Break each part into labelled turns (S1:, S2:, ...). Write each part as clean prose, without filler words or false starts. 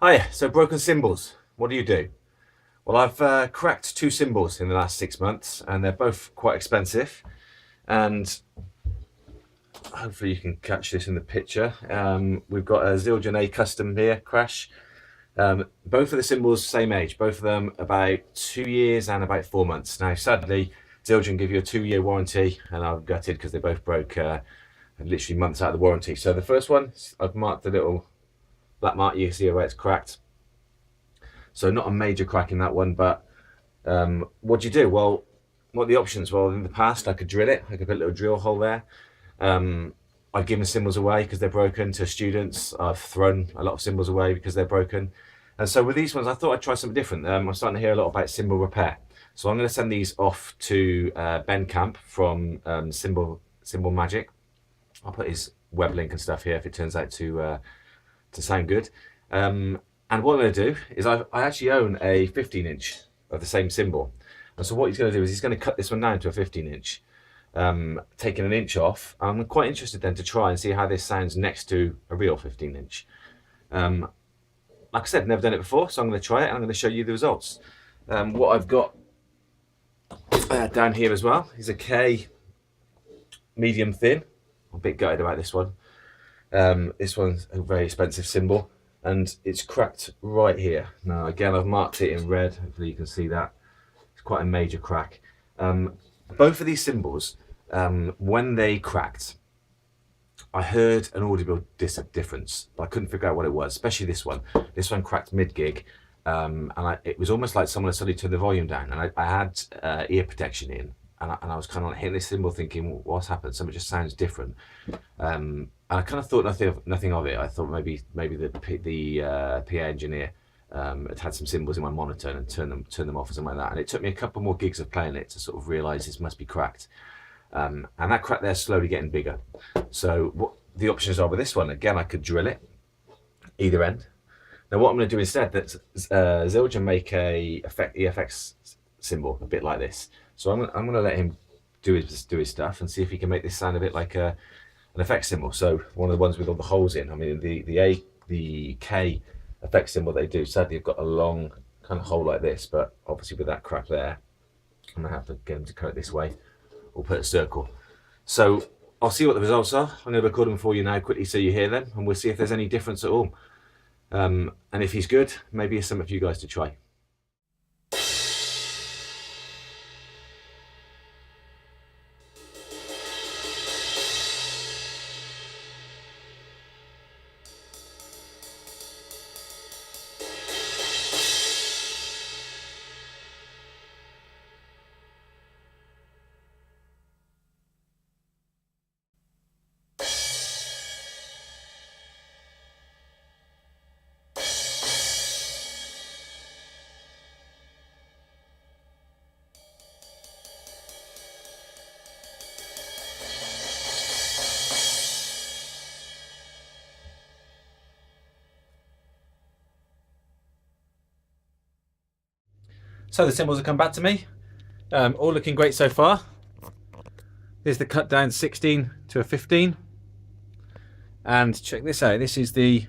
S1: Hi, so broken cymbals, what do you do? Well, I've cracked two cymbals in the last 6 months and they're both quite expensive, and hopefully you can catch this in the picture. We've got a Zildjian A custom here, Crash. Both of the cymbals same age, both of them about 2 years and about 4 months. Now sadly Zildjian give you a 2-year warranty and I'm gutted because they both broke literally months out of the warranty. So the first one, I've marked the little black mark, you can see where it's cracked. So not a major crack in that one, but what do you do? Well, what are the options? Well, in the past I could drill it. I could put a little drill hole there. I've given cymbals away because they're broken to students. I've thrown a lot of cymbals away because they're broken. And so with these ones, I thought I'd try something different. I'm starting to hear a lot about cymbal repair. So I'm going to send these off to Ben Camp from Cymbal Magic. I'll put his web link and stuff here if it turns out to sound good. And what I'm going to do is I actually own a 15-inch of the same cymbal. And so what he's going to do is he's going to cut this one down to a 15-inch, taking an inch off. I'm quite interested then to try and see how this sounds next to a real 15-inch. Like I said, never done it before, so I'm going to try it and I'm going to show you the results. What I've got down here as well is a K medium thin. I'm a bit gutted about this one. This one's a very expensive cymbal and it's cracked right here. Now again, I've marked it in red, hopefully you can see that. It's quite a major crack. Both of these cymbals, when they cracked, I heard an audible difference, but I couldn't figure out what it was, especially this one. This one cracked mid-gig, and it was almost like someone had suddenly turned the volume down, and I had ear protection in, and I was kind of like hitting this cymbal thinking, what's happened? Something just sounds different. And I kind of thought nothing of it. I thought maybe the PA engineer had some cymbals in my monitor and turned them off or something like that. And it took me a couple more gigs of playing it to sort of realise this must be cracked. And that crack there's slowly getting bigger. So what the options are with this one, again, I could drill it either end. Now what I'm going to do instead, that Zildjian make a EFX cymbal a bit like this. So I'm going to let him do his stuff and see if he can make this sound a bit like an effects cymbal. So one of the ones with all the holes in. I mean, the K effects cymbal they do, sadly, have got a long kind of hole like this, but obviously with that crack there, I'm going to have to get him to cut it this way or put a circle. So I'll see what the results are. I'm going to record them for you now quickly so you hear them, and we'll see if there's any difference at all. And if he's good, maybe it's something for you guys to try. So the cymbals have come back to me, all looking great so far. There's the cut down 16 to a 15. And check this out, this is the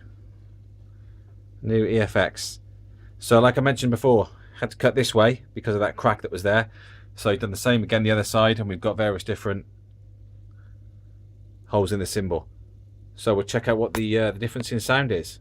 S1: new EFX. So like I mentioned before, I had to cut this way because of that crack that was there. So I've done the same again the other side, and we've got various different holes in the cymbal. So we'll check out what the difference in sound is.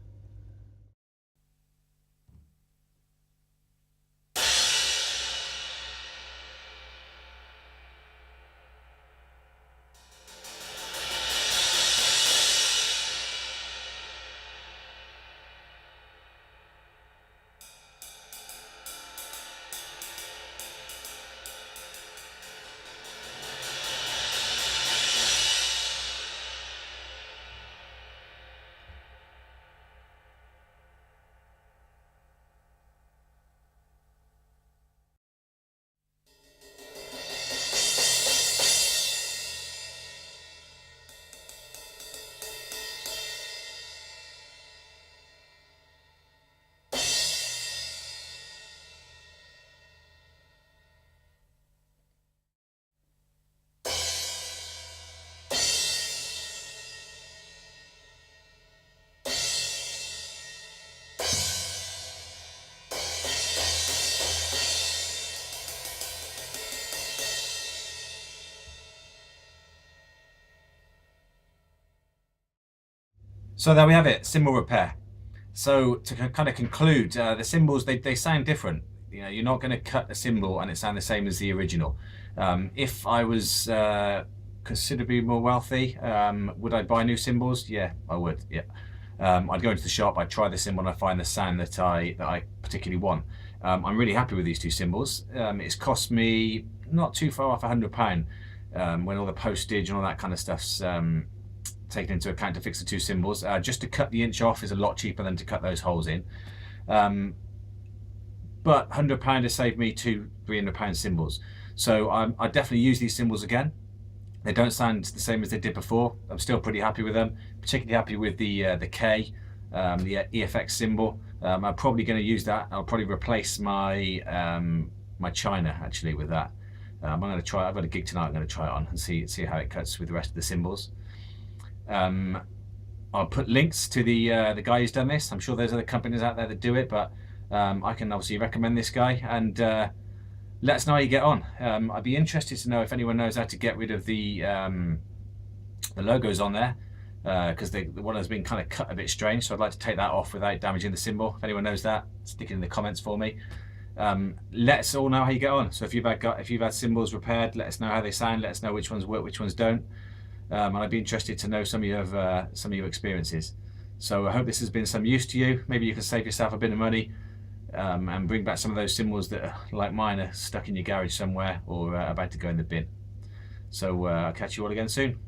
S1: So there we have it, cymbal repair. So to kind of conclude, the cymbals, they sound different. You know, you're not going to cut a cymbal and it sound the same as the original. If I was considerably more wealthy, would I buy new cymbals? Yeah, I would. Yeah, I'd go into the shop, I'd try the cymbal, and I'd find the sound that I particularly want. I'm really happy with these two cymbals. It's cost me not too far off £100 when all the postage and all that kind of stuff's taken into account to fix the two cymbals. Just to cut the inch off is a lot cheaper than to cut those holes in. But £100 has saved me £200-300 cymbals. So I definitely use these cymbals again. They don't sound the same as they did before. I'm still pretty happy with them. Particularly happy with the K, the EFX cymbal. I'm probably going to use that. I'll probably replace my my China actually with that. I'm going to try. I've got a gig tonight. I'm going to try it on and see how it cuts with the rest of the cymbals. I'll put links to the guy who's done this. I'm sure there's other companies out there that do it, but I can obviously recommend this guy, and let us know how you get on. I'd be interested to know if anyone knows how to get rid of the logos on there, because the one has been kind of cut a bit strange, so I'd like to take that off without damaging the cymbal. If anyone knows that, stick it in the comments for me. Let us all know how you get on. So if you've had cymbals repaired, let us know how they sound. Let us know which ones work, which ones don't. And I'd be interested to know some of your experiences. So I hope this has been some use to you. Maybe you can save yourself a bit of money and bring back some of those cymbals that, like mine, are stuck in your garage somewhere or about to go in the bin. So I'll catch you all again soon.